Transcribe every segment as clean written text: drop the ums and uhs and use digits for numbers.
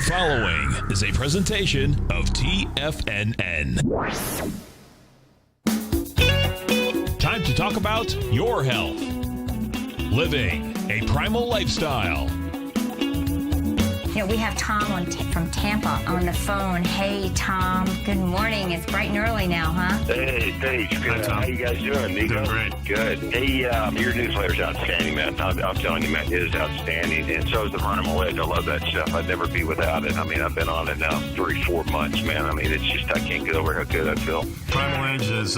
following is a presentation of TFNN. Time to talk about your health. Living a primal lifestyle. You know, we have Tom from Tampa on the phone. Hey, Tom. Good morning. It's bright and early now, huh? Hey, Paige. Good. How you guys doing, Nico? Doing great. Good. Hey, your newsletter's outstanding, man. I'm telling you, man, it is outstanding. And so is the Primal Edge. I love that stuff. I'd never be without it. I mean, I've been on it now 3-4 months, man. I mean, it's just, I can't get over how good I feel. Primal Edge is,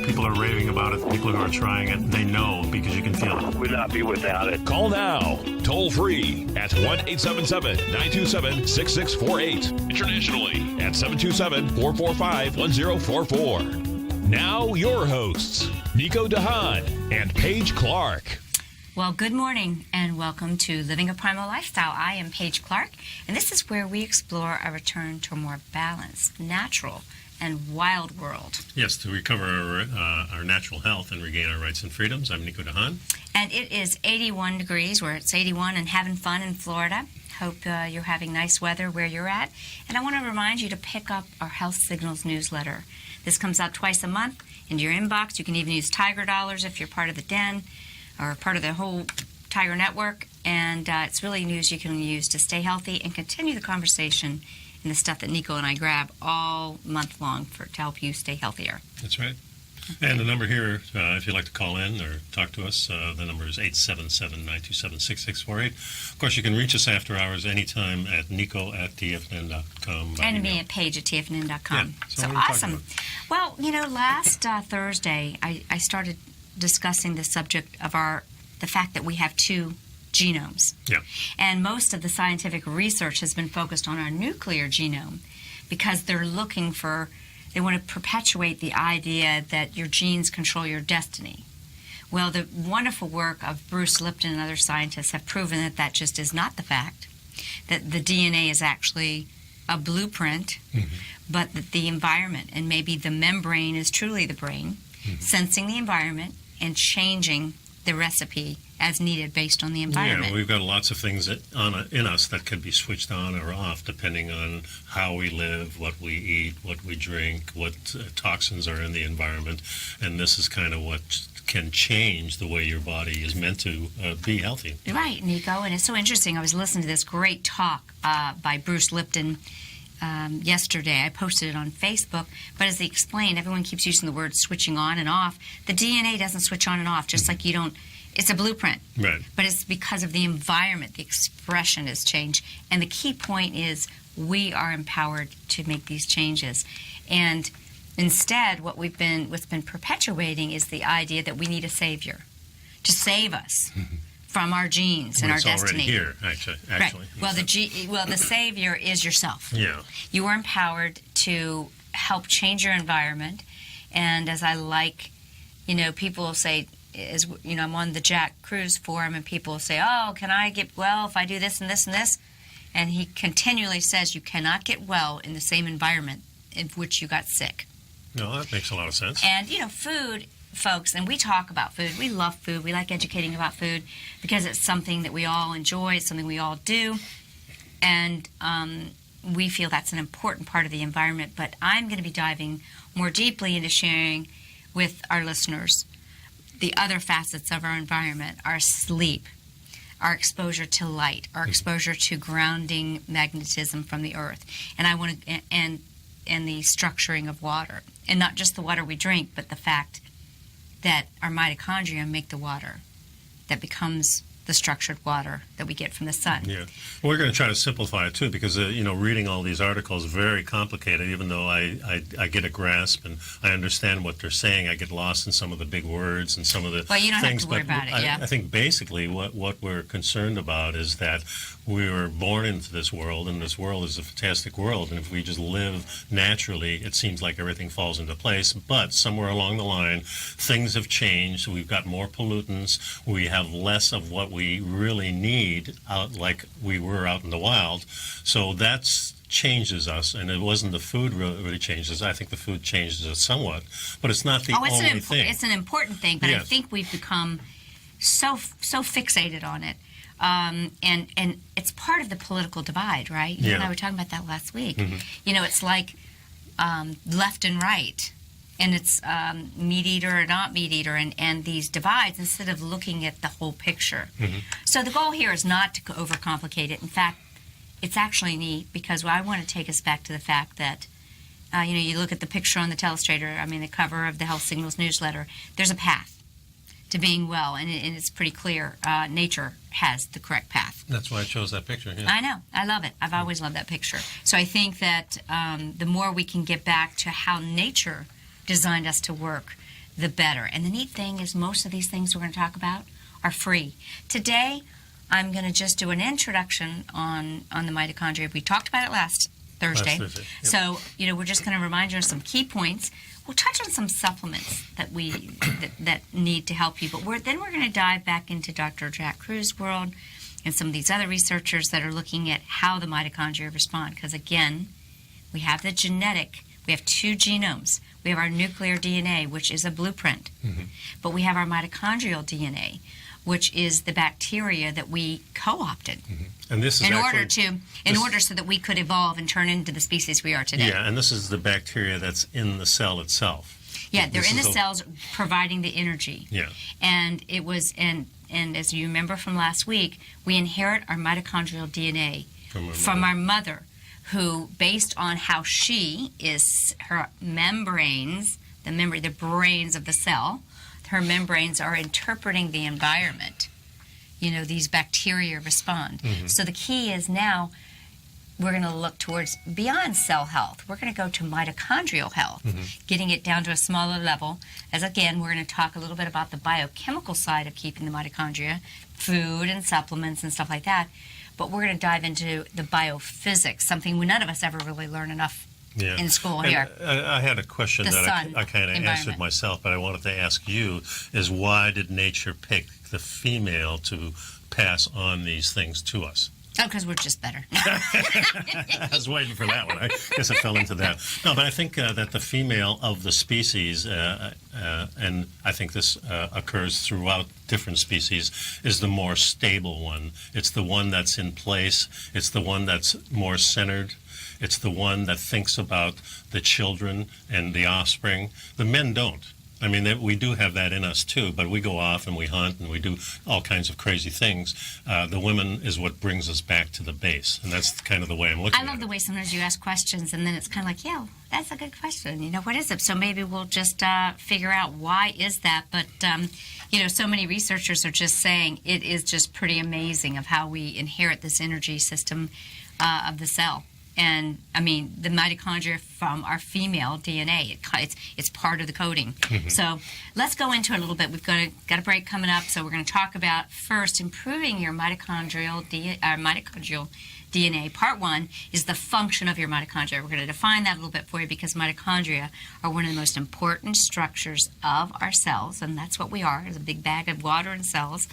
people are raving about it. People who are trying it, they know because you can feel it. Would not be without it. Call now, toll free at 1-877-927-6648. Internationally at 727-445-1044. Now your hosts, Nico and Haan and Paige Clarke. Well, good morning and welcome to Living a Primal Lifestyle. I am Paige Clarke, and this is where we explore a return to a more balanced, natural, and wild world. Yes, to recover our natural health and regain our rights and freedoms. I'm Nico and Haan. And it is 81 degrees, where it's 81 and having fun in Florida. Hope you're having nice weather where you're at. And I want to remind you to pick up our Health Signals newsletter. This comes out twice a month in your inbox. You can even use Tiger Dollars if you're part of the Den or part of the whole Tiger Network. And it's really news you can use to stay healthy and continue the conversation and the stuff that Nico and I grab all month long to help you stay healthier. That's right. And the number here, if you'd like to call in or talk to us, the number is 877-927-6648. Of course, you can reach us after hours anytime at nico@tfnn.com. And me at Paige at tfnn.com. Yeah, so awesome. Well, last Thursday, I started discussing the subject of the fact that we have two genomes. Yeah. And most of the scientific research has been focused on our nuclear genome because they want to perpetuate the idea that your genes control your destiny. Well, the wonderful work of Bruce Lipton and other scientists have proven that that just is not the fact, that the DNA is actually a blueprint, but that the environment and maybe the membrane is truly the brain, sensing the environment and changing the recipe as needed based on the environment. Yeah, we've got lots of things in us that could be switched on or off depending on how we live, what we eat, what we drink, what toxins are in the environment, and this is kind of what can change the way your body is meant to be healthy. Right, Nico, and it's so interesting. I was listening to this great talk by Bruce Lipton yesterday. I posted it on Facebook, but as he explained, everyone keeps using the word switching on and off. The DNA doesn't switch on and off, just like you don't. It's a blueprint, right? But it's because of the environment, the expression has changed. And the key point is we are empowered to make these changes. And instead, what's been perpetuating is the idea that we need a savior to save us from our genes and our destiny. It's already here, actually. Right. Well, the savior is yourself. Yeah. You are empowered to help change your environment. And as I people will say, I'm on the Jack Cruz forum, and people will say, "Oh, can I get well if I do this and this and this?" And he continually says, "You cannot get well in the same environment in which you got sick." No, that makes a lot of sense. And food, folks, and we talk about food. We love food. We like educating about food because it's something that we all enjoy. It's something we all do, and we feel that's an important part of the environment. But I'm going to be diving more deeply into sharing with our listeners the other facets of our environment, our sleep, our exposure to light, our exposure to grounding magnetism from the earth, and and the structuring of water, and not just the water we drink, but the fact that our mitochondria make the water that becomes the structured water that we get from the sun. Yeah. Well, we're going to try to simplify it, too, because, reading all these articles is very complicated. Even though I get a grasp and I understand what they're saying, I get lost in some of the big words and some of the Well, you don't things. have to worry about it, yeah. I think basically what we're concerned about is that we were born into this world, and this world is a fantastic world, and if we just live naturally, it seems like everything falls into place. But somewhere along the line, things have changed. We've got more pollutants. We have less of what we really need out like we were out in the wild. So that's changes us, and it wasn't the food really changes. I think the food changes us somewhat, but it's not the only thing. It's an important thing, but yes. I think we've become so fixated on it. And it's part of the political divide, right? You and I were talking about that last week. You know, it's like left and right, and it's meat eater or not meat eater, and these divides instead of looking at the whole picture. So the goal here is not to overcomplicate it. In fact, it's actually neat because I want to take us back to the fact that, you know, you look at the picture on the telestrator, I mean, the cover of the Health Signals newsletter, there's a path to being well, and it's pretty clear. Nature has the correct path. That's why I chose that picture. Yeah. I know. I love it. I've always loved that picture. So I think that the more we can get back to how nature designed us to work, the better. And the neat thing is most of these things we're going to talk about are free. Today, I'm going to just do an introduction on the mitochondria. We talked about it last Thursday. Yep. So, you know, we're just going to remind you of some key points. We'll touch on some supplements that that need to help you, but then we're going to dive back into Dr. Jack Cruz's world and some of these other researchers that are looking at how the mitochondria respond. Because again, we have the genetic, we have two genomes. We have our nuclear DNA, which is a blueprint, but we have our mitochondrial DNA, which is the bacteria that we co-opted and this is in order so that we could evolve and turn into the species we are today. Yeah, and this is the bacteria that's in the cell itself. Yeah, they're in the cells providing the energy. Yeah. And it was and as you remember from last week, we inherit our mitochondrial DNA from our mother, who, based on how she is, her membranes, the brains of the cell, her membranes are interpreting the environment. You know, these bacteria respond. So the key is now we're going to look towards beyond cell health. We're going to go to mitochondrial health, getting it down to a smaller level. As again, we're going to talk a little bit about the biochemical side of keeping the mitochondria, food and supplements and stuff like that. But we're going to dive into the biophysics, something none of us ever really learn enough in school here. I had a question that I kind of answered myself, but I wanted to ask you, is why did nature pick the female to pass on these things to us? Oh, because we're just better. I was waiting for that one. I guess I fell into that. No, but I think that the female of the species, and I think this occurs throughout different species, is the more stable one. It's the one that's in place. It's the one that's more centered. It's the one that thinks about the children and the offspring. The men don't. I mean, we do have that in us too, but we go off and we hunt and we do all kinds of crazy things. The women is what brings us back to the base, and that's kind of the way I'm looking at it. I love the way sometimes you ask questions and then it's kind of like, yeah, that's a good question. You know, what is it? So maybe we'll just figure out why is that. But, you know, so many researchers are just saying it is just pretty amazing of how we inherit this energy system of the cell. And, I mean, the mitochondria from our female DNA, it's part of the coding. So let's go into it a little bit. We've got a break coming up, so we're going to talk about, first, improving your mitochondrial DNA. Part one is the function of your mitochondria. We're going to define that a little bit for you because mitochondria are one of the most important structures of our cells, and that's what we are, is a big bag of water and cells,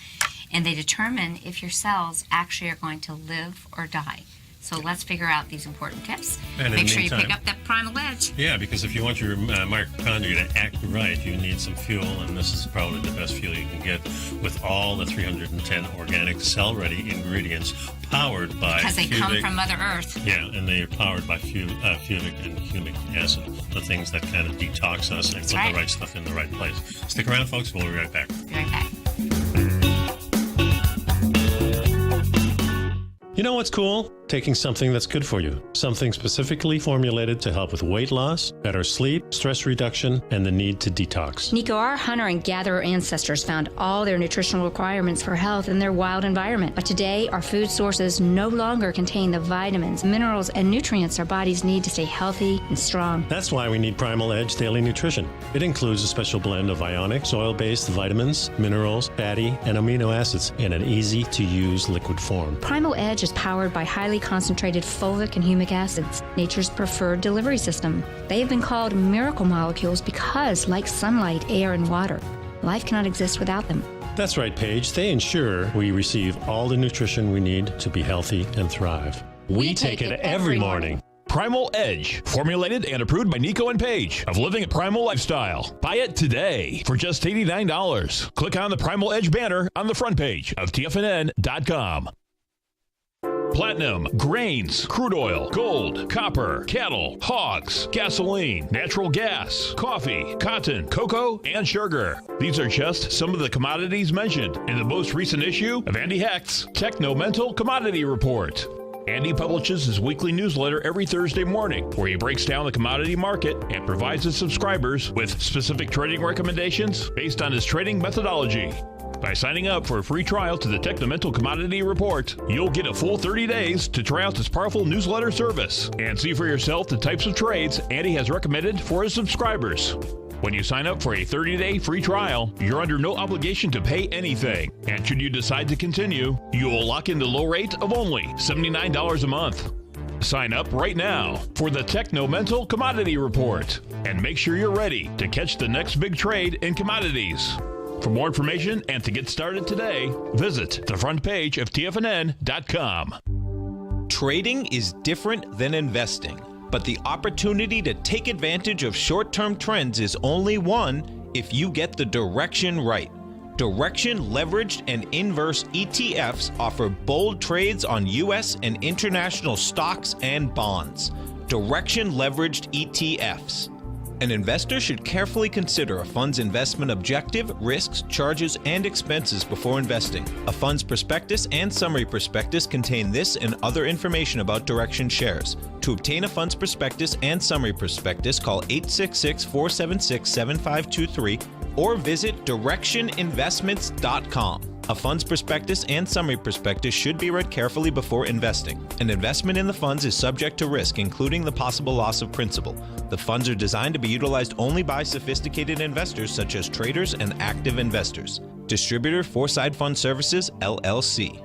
and they determine if your cells actually are going to live or die. So let's figure out these important tips. And make sure you pick up that Primal Edge. Yeah, because if you want your mitochondria to act right, you need some fuel, and this is probably the best fuel you can get with all the 310 organic cell-ready ingredients powered by because they come from Mother Earth. Yeah, and they are powered by fulvic and humic acid, the things that kind of detox us and put the right stuff in the right place. Stick around, folks. We'll be right back. Be right back. You know what's cool? Taking something that's good for you. Something specifically formulated to help with weight loss, better sleep, stress reduction, and the need to detox. Nico, our hunter and gatherer ancestors found all their nutritional requirements for health in their wild environment. But today, our food sources no longer contain the vitamins, minerals, and nutrients our bodies need to stay healthy and strong. That's why we need Primal Edge Daily Nutrition. It includes a special blend of ionic, soil-based vitamins, minerals, fatty, and amino acids in an easy-to-use liquid form. Primal Edge is powered by highly concentrated fulvic and humic acids, nature's preferred delivery system. They have been called miracle molecules because, like sunlight, air, and water, life cannot exist without them. That's right, Paige. They ensure we receive all the nutrition we need to be healthy and thrive. We take it every morning. Primal Edge, formulated and approved by Nico and Paige of Living a Primal Lifestyle. Buy it today for just $89. Click on the Primal Edge banner on the front page of TFNN.com. Platinum, grains, crude oil, gold, copper, cattle, hogs, gasoline, natural gas, coffee, cotton, cocoa, and sugar. These are just some of the commodities mentioned in the most recent issue of Andy Hecht's Techno-Mental Commodity Report. Andy publishes his weekly newsletter every Thursday morning, where he breaks down the commodity market and provides his subscribers with specific trading recommendations based on his trading methodology. By signing up for a free trial to the Techno-Mental Commodity Report, you'll get a full 30 days to try out this powerful newsletter service and see for yourself the types of trades Andy has recommended for his subscribers. When you sign up for a 30-day free trial, you're under no obligation to pay anything. And should you decide to continue, you will lock in the low rate of only $79 a month. Sign up right now for the Techno-Mental Commodity Report and make sure you're ready to catch the next big trade in commodities. For more information and to get started today, visit the front page of TFNN.com. Trading is different than investing, but the opportunity to take advantage of short-term trends is only one if you get the direction right. Direction leveraged and inverse ETFs offer bold trades on U.S. and international stocks and bonds. Direction leveraged ETFs. An investor should carefully consider a fund's investment objective, risks, charges, and expenses before investing. A fund's prospectus and summary prospectus contain this and other information about Direction shares. To obtain a fund's prospectus and summary prospectus, call 866-476-7523 or visit directioninvestments.com. A fund's prospectus and summary prospectus should be read carefully before investing. An investment in the funds is subject to risk, including the possible loss of principal. The funds are designed to be utilized only by sophisticated investors such as traders and active investors. Distributor Foreside Fund Services, LLC.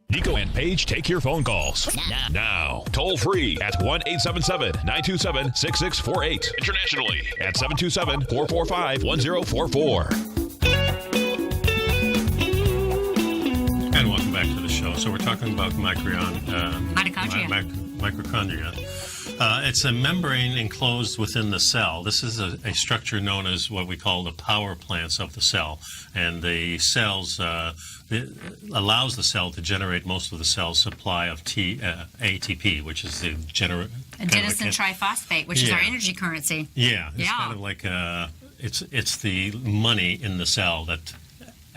Nico and Paige take your phone calls now. Toll free at 1-877-927-6648. Internationally at 727-445-1044. And welcome back to the show. So we're talking about Mitochondria. Mitochondria. It's a membrane enclosed within the cell. This is a structure known as what we call the power plants of the cell. And the cells, it allows the cell to generate most of the cell's supply of ATP, which is the adenosine triphosphate, which is our energy currency. Yeah, it's kind of like it's the money in the cell that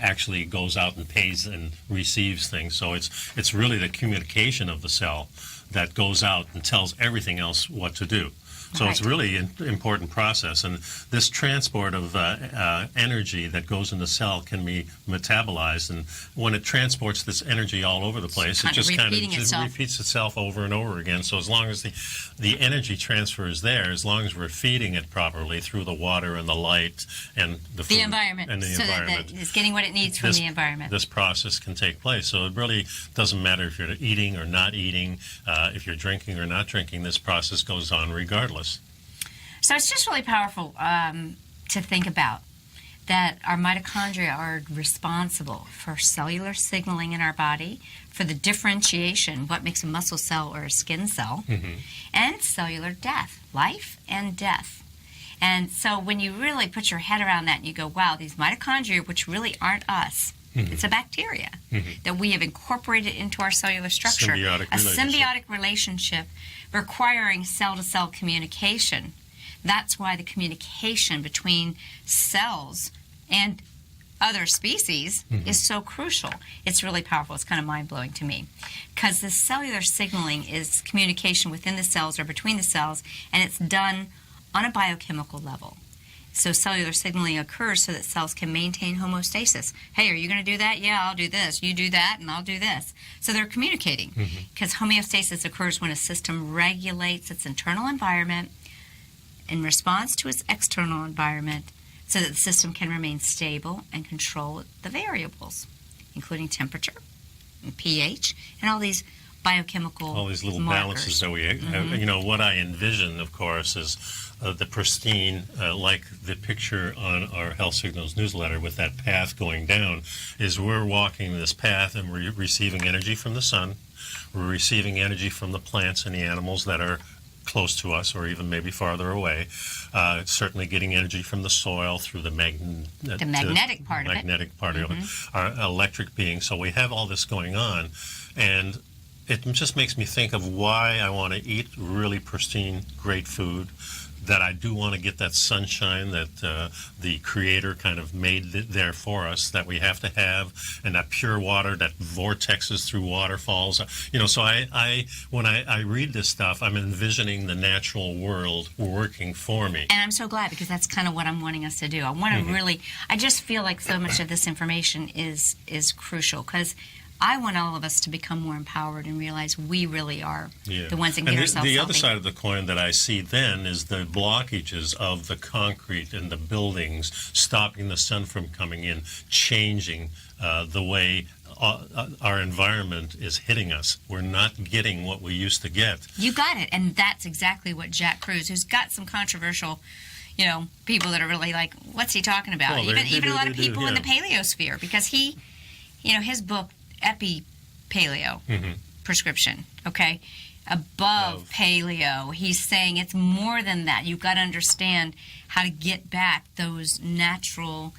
actually goes out and pays and receives things. So it's really the communication of the cell that goes out and tells everything else what to do. So it's really an important process, and this transport of energy that goes in the cell can be metabolized, and when it transports this energy all over the place, it just kind of repeats itself over and over again. So as long as the energy transfer is there, as long as we're feeding it properly through the water and the light and the food environment, and the environment, that it's getting what it needs from the environment. This process can take place. So it really doesn't matter if you're eating or not eating, if you're drinking or not drinking. This process goes on regardless. So it's just really powerful to think about that our mitochondria are responsible for cellular signaling in our body, for the differentiation, what makes a muscle cell or a skin cell, and cellular death, life and death. And so when you really put your head around that and you go, wow, these mitochondria, which really aren't us, it's a bacteria that we have incorporated into our cellular structure, symbiotic relationship requiring cell-to-cell communication. That's why the communication between cells and other species is so crucial. It's really powerful. It's kind of mind-blowing to me because the cellular signaling is communication within the cells or between the cells, and it's done on a biochemical level. So cellular signaling occurs so that cells can maintain homeostasis. Hey, are you going to do that? Yeah, I'll do this. You do that, and I'll do this. So they're communicating because homeostasis occurs when a system regulates its internal environment in response to its external environment so that the system can remain stable and control the variables, including temperature and pH and all these biochemical all these little markers. balances that we have. You know, what I envision, of course, is the pristine, like the picture on our Health Signals newsletter with that path going down, is we're walking this path and we're receiving energy from the sun. We're receiving energy from the plants and the animals that are close to us or even maybe farther away. Certainly getting energy from the soil through the magnetic part of it, our electric being. So we have all this going on, and it just makes me think of why I want to eat really pristine, great food, that I do want to get that sunshine that the Creator kind of made there for us, that we have to have, and that pure water that vortexes through waterfalls. You know, so when I read this stuff, I'm envisioning the natural world working for me. And I'm so glad, because that's kind of what I'm wanting us to do. I want to really, I just feel like so much of this information is crucial, because I want all of us to become more empowered and realize we really are the ones that get ourselves The healthy. other side of the coin that I see then is the blockages of the concrete and the buildings, stopping the sun from coming in, changing the way our environment is hitting us. We're not getting what we used to get. You got it. And that's exactly what Jack Kruse, who's got some controversial, you know, people that are really like, what's he talking about? Well, even a lot of people in the paleosphere, because he, you know, his book, Epi-Paleo prescription, okay? Above paleo, he's saying it's more than that. You've got to understand how to get back those natural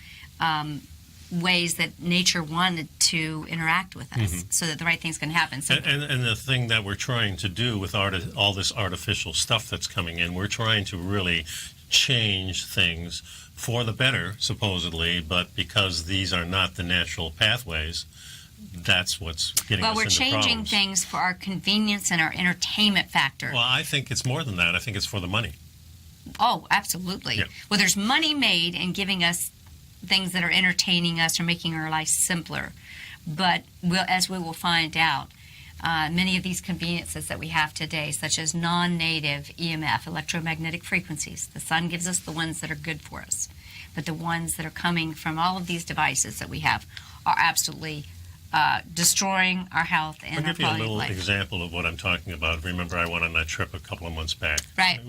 ways that nature wanted to interact with us, so that the right things can happen. So, and the thing that we're trying to do with all this artificial stuff that's coming in, we're trying to really change things for the better, supposedly, but because these are not the natural pathways, that's what's getting us into problems. Well, we're changing things for our convenience and our entertainment factor. Well, I think it's more than that. I think it's for the money. Oh, absolutely. Yeah. Well, there's money made in giving us things that are entertaining us or making our life simpler. But as we will find out, many of these conveniences that we have today, such as non-native EMF, electromagnetic frequencies, the sun gives us the ones that are good for us. But the ones that are coming from all of these devices that we have are absolutely destroying our health and our quality of life. I'll give you a little example of what I'm talking about. Remember, I went on that trip a couple of months back. Right.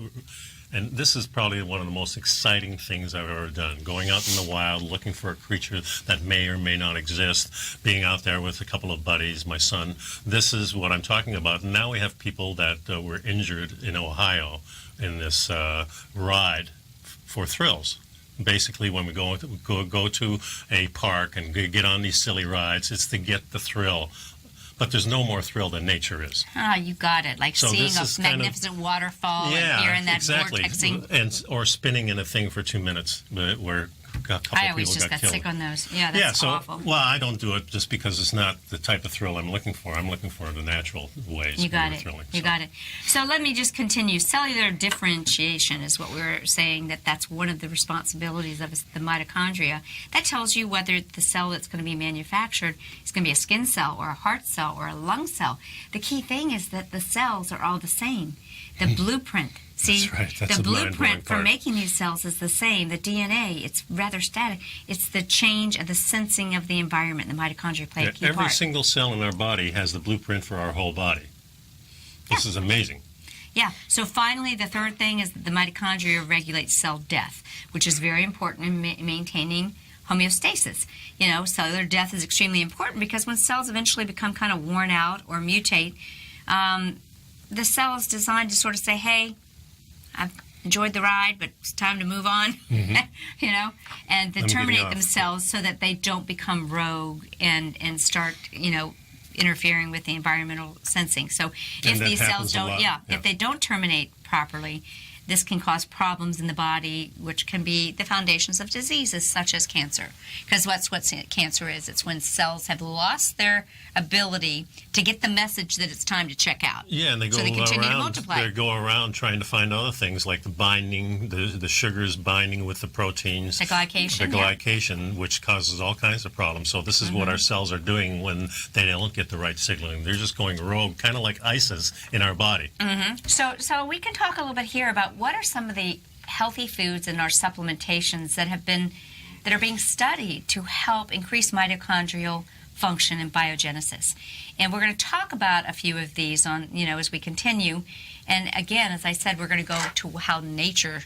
And this is probably one of the most exciting things I've ever done. Going out in the wild, looking for a creature that may or may not exist, being out there with a couple of buddies, my son. This is what I'm talking about. And now we have people that were injured in Ohio in this ride for thrills. Basically, when we go to a park and get on these silly rides, it's to get the thrill. But there's no more thrill than nature is. Ah, you got it. Like so seeing a magnificent waterfall and hearing that vortexing. Or spinning in a thing for 2 minutes, where a couple I always people just got killed. sick on those. Yeah, that's awful. Well, I don't do it just because it's not the type of thrill I'm looking for. I'm looking for the natural ways. You got it. Thrilling, you got it. So let me just continue. Cellular differentiation is what we were saying, that's one of the responsibilities of the mitochondria. That tells you whether the cell that's going to be manufactured is going to be a skin cell or a heart cell or a lung cell. The key thing is that the cells are all the same. The blueprint. See, that's right. That's the blueprint for making these cells is the same. The DNA, it's rather static. It's the change of the sensing of the environment. The mitochondria play a key part. Every single cell in our body has the blueprint for our whole body. This is amazing. Yeah. So finally, the third thing is that the mitochondria regulates cell death, which is very important in maintaining homeostasis. You know, cellular death is extremely important because when cells eventually become kind of worn out or mutate, the cell is designed to sort of say, hey, I've enjoyed the ride, but it's time to move on, you know, and to terminate themselves so that they don't become rogue and start, you know, interfering with the environmental sensing. So if these cells don't, if they don't terminate properly, this can cause problems in the body, which can be the foundations of diseases such as cancer. Because that's what cancer is. It's when cells have lost their ability to get the message that it's time to check out. Yeah, and they continue to multiply. They go around trying to find other things like the binding, the sugars binding with the proteins. The glycation. The glycation, which causes all kinds of problems. So this is what our cells are doing when they don't get the right signaling. They're just going rogue, kind of like ISIS in our body. So we can talk a little bit here about what are some of the healthy foods in our supplementations that are being studied to help increase mitochondrial function and biogenesis. And we're going to talk about a few of these on, as we continue. And again, as I said, we're going to go to how nature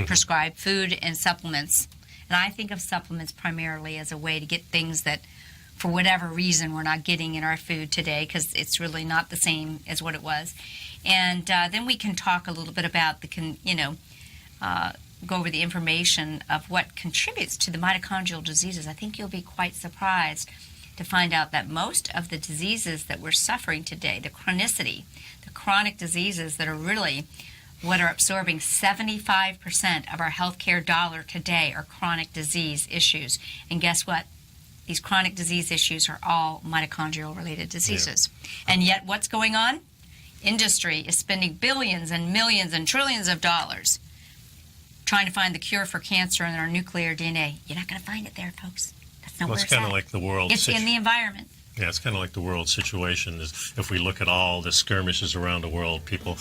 prescribed food and supplements. And I think of supplements primarily as a way to get things that, for whatever reason, we're not getting in our food today, because it's really not the same as what it was. And then we can talk a little bit about go over the information of what contributes to the mitochondrial diseases. I think you'll be quite surprised to find out that most of the diseases that we're suffering today, the chronicity, the chronic diseases that are really what are absorbing 75% of our healthcare dollar today, are chronic disease issues. And guess what? These chronic disease issues are all mitochondrial-related diseases. Yeah. And yet what's going on? Industry is spending billions and millions and trillions of dollars trying to find the cure for cancer in our nuclear DNA. You're not going to find it there, folks. That's not where it's kind of like the world. It's in the environment. Yeah, it's kind of like the world situation. Is if we look at all the skirmishes around the world, people,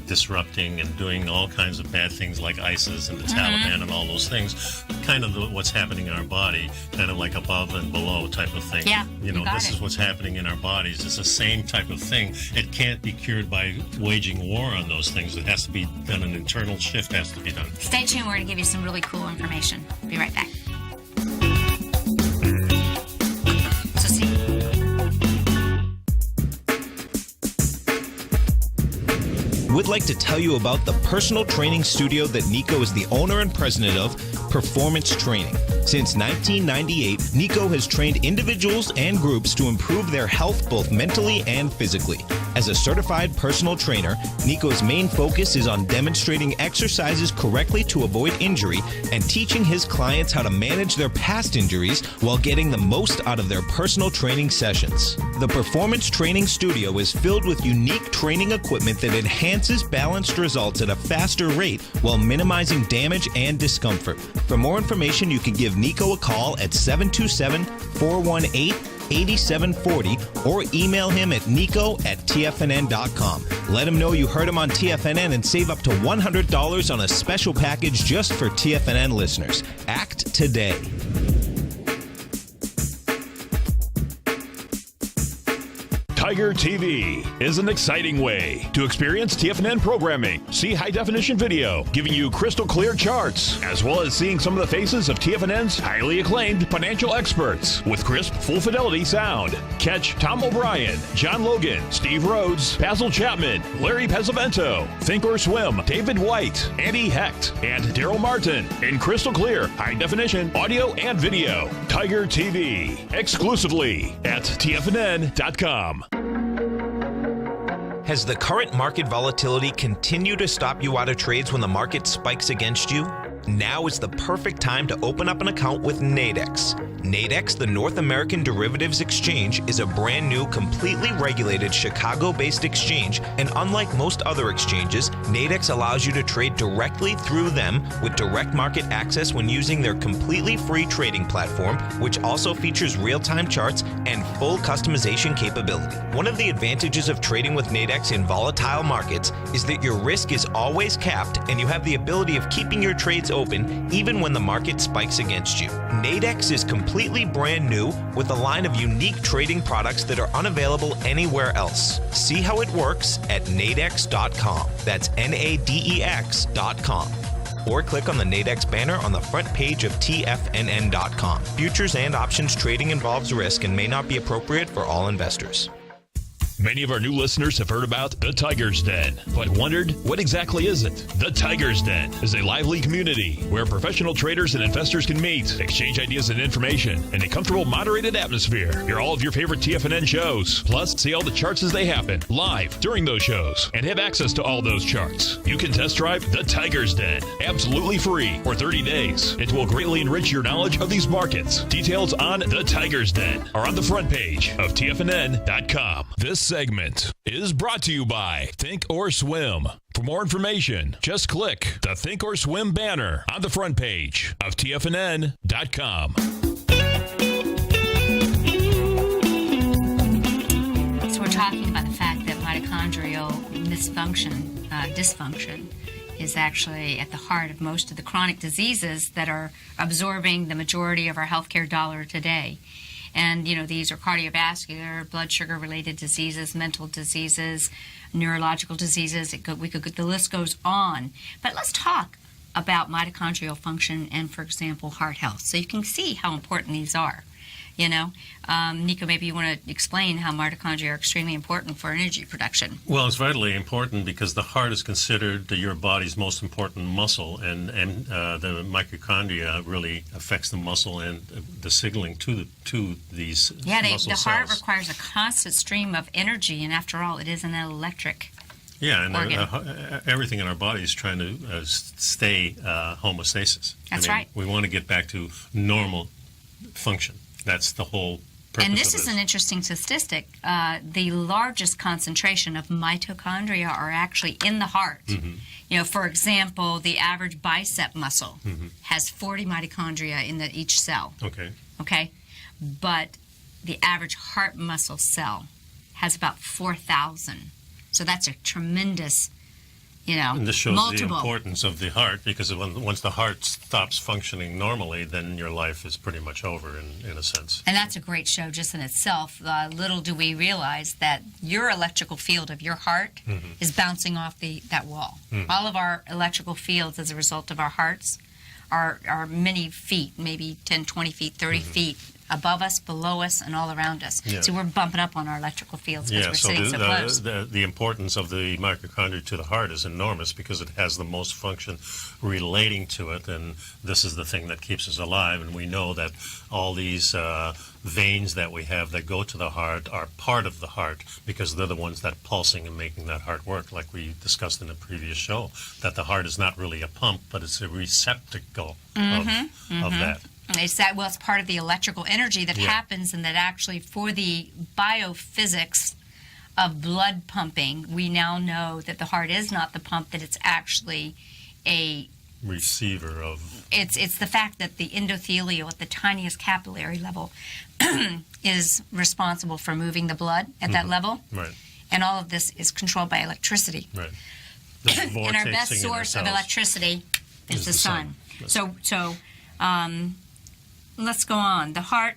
disrupting and doing all kinds of bad things like ISIS and the Taliban and all those things, kind of what's happening in our body, kind of like above and below type of thing. Yeah, this is what's happening in our bodies. It's the same type of thing. It can't be cured by waging war on those things. It has to be done. An internal shift has to be done. Stay tuned. We're going to give you some really cool information. Be right back. We'd like to tell you about the personal training studio that Nico is the owner and president of, Performance Training. Since 1998, Nico has trained individuals and groups to improve their health both mentally and physically. As a certified personal trainer, Nico's main focus is on demonstrating exercises correctly to avoid injury and teaching his clients how to manage their past injuries while getting the most out of their personal training sessions. The Performance Training Studio is filled with unique training equipment that enhances balanced results at a faster rate while minimizing damage and discomfort. For more information, you can give Nico a call at 727-418-8740 or email him at nico@tfnn.com. Let him know you heard him on TFNN and save up to $100 on a special package just for TFNN listeners. Act today. Tiger TV is an exciting way to experience TFNN programming. See high-definition video giving you crystal clear charts, as well as seeing some of the faces of TFNN's highly acclaimed financial experts with crisp, full-fidelity sound. Catch Tom O'Brien, John Logan, Steve Rhodes, Basil Chapman, Larry Pesavento, Think or Swim, David White, Andy Hecht, and Daryl Martin in crystal clear, high-definition audio and video. Tiger TV, exclusively at TFNN.com. Has the current market volatility continued to stop you out of trades when the market spikes against you? Now is the perfect time to open up an account with Nadex. Nadex, the North American Derivatives Exchange, is a brand new, completely regulated Chicago-based exchange, and unlike most other exchanges, Nadex allows you to trade directly through them with direct market access when using their completely free trading platform, which also features real-time charts and full customization capability. One of the advantages of trading with Nadex in volatile markets is that your risk is always capped and you have the ability of keeping your trades open even when the market spikes against you. Nadex is completely brand new with a line of unique trading products that are unavailable anywhere else. See how it works at nadex.com. That's NADEX.com. Or click on the Nadex banner on the front page of TFNN.com. Futures and options trading involves risk and may not be appropriate for all investors. Many of our new listeners have heard about the Tiger's Den, but wondered, what exactly is it? The Tiger's Den is a lively community where professional traders and investors can meet, exchange ideas and information in a comfortable, moderated atmosphere. Hear all of your favorite TFNN shows, plus see all the charts as they happen live during those shows, and have access to all those charts. You can test drive the Tiger's Den absolutely free for 30 days. It will greatly enrich your knowledge of these markets. Details on the Tiger's Den are on the front page of TFNN.com. This segment is brought to you by Think or Swim. For more information, just click the Think or Swim banner on the front page of TFNN.com. So we're talking about the fact that mitochondrial dysfunction is actually at the heart of most of the chronic diseases that are absorbing the majority of our healthcare dollar today. And, these are cardiovascular, blood sugar-related diseases, mental diseases, neurological diseases. The list goes on. But let's talk about mitochondrial function and, for example, heart health. So you can see how important these are. Nico, maybe you want to explain how mitochondria are extremely important for energy production. Well, it's vitally important because the heart is considered your body's most important muscle, and the mitochondria really affects the muscle and the signaling to these muscle cells. The heart requires a constant stream of energy, and after all, it is an electric. Yeah, and everything in our body is trying to stay homeostasis. That's right. We want to get back to normal function. That's the whole purpose and of this is an interesting statistic. The largest concentration of mitochondria are actually in the heart. Mm-hmm. For example, the average bicep muscle has 40 mitochondria in each cell. Okay? But the average heart muscle cell has about 4,000. So that's a tremendous, and this shows multiple. The importance of the heart, because once the heart stops functioning normally, then your life is pretty much over in a sense. And that's a great show just in itself. Little do we realize that your electrical field of your heart is bouncing off that wall. All of our electrical fields as a result of our hearts are many feet, maybe 10, 20 feet, 30 feet above us, below us, and all around us. Yeah. So we're bumping up on our electrical fields because we're sitting so close. The importance of the mitochondria to the heart is enormous because it has the most function relating to it, and this is the thing that keeps us alive. And we know that all these veins that we have that go to the heart are part of the heart because they're the ones that pulsing and making that heart work, like we discussed in the previous show, that the heart is not really a pump, but it's a receptacle of that. It's part of the electrical energy that happens, and that actually for the biophysics of blood pumping, we now know that the heart is not the pump, that it's actually a receiver of... It's the fact that the endothelial at the tiniest capillary level is responsible for moving the blood at that level. Right. And all of this is controlled by electricity. Right. And our best source of electricity is the sun. So let's go on. The heart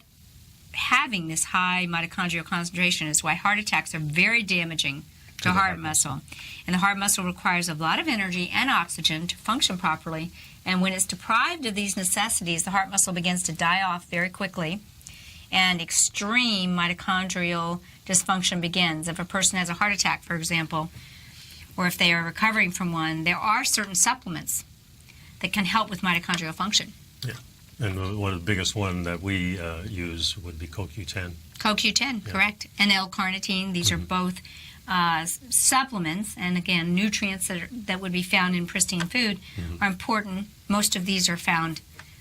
having this high mitochondrial concentration is why heart attacks are very damaging to heart muscle. And the heart muscle requires a lot of energy and oxygen to function properly. And when it's deprived of these necessities, the heart muscle begins to die off very quickly, and extreme mitochondrial dysfunction begins. If a person has a heart attack, for example, or if they are recovering from one, there are certain supplements that can help with mitochondrial function. Yeah. And one of the biggest one that we use would be CoQ10. CoQ10, correct. And L-carnitine. These are both supplements, and again, nutrients that would be found in pristine food are important. Most of these are found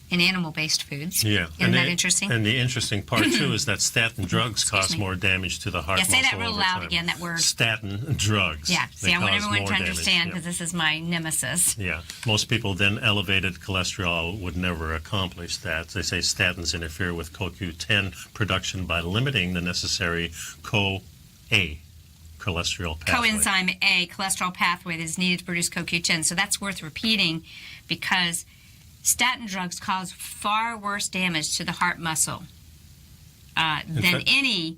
in animal-based foods. Yeah. Isn't that interesting? And the interesting part, too, is that statin drugs cause more damage to the heart muscle. Say that real loud again, that word. Statin drugs. Yeah. See, I want everyone to understand because this is my nemesis. Yeah. Most people then elevated cholesterol would never accomplish that. They say statins interfere with CoQ10 production by limiting the necessary CoA cholesterol pathway. Coenzyme A, cholesterol pathway that is needed to produce CoQ10. So that's worth repeating because statin drugs cause far worse damage to the heart muscle than any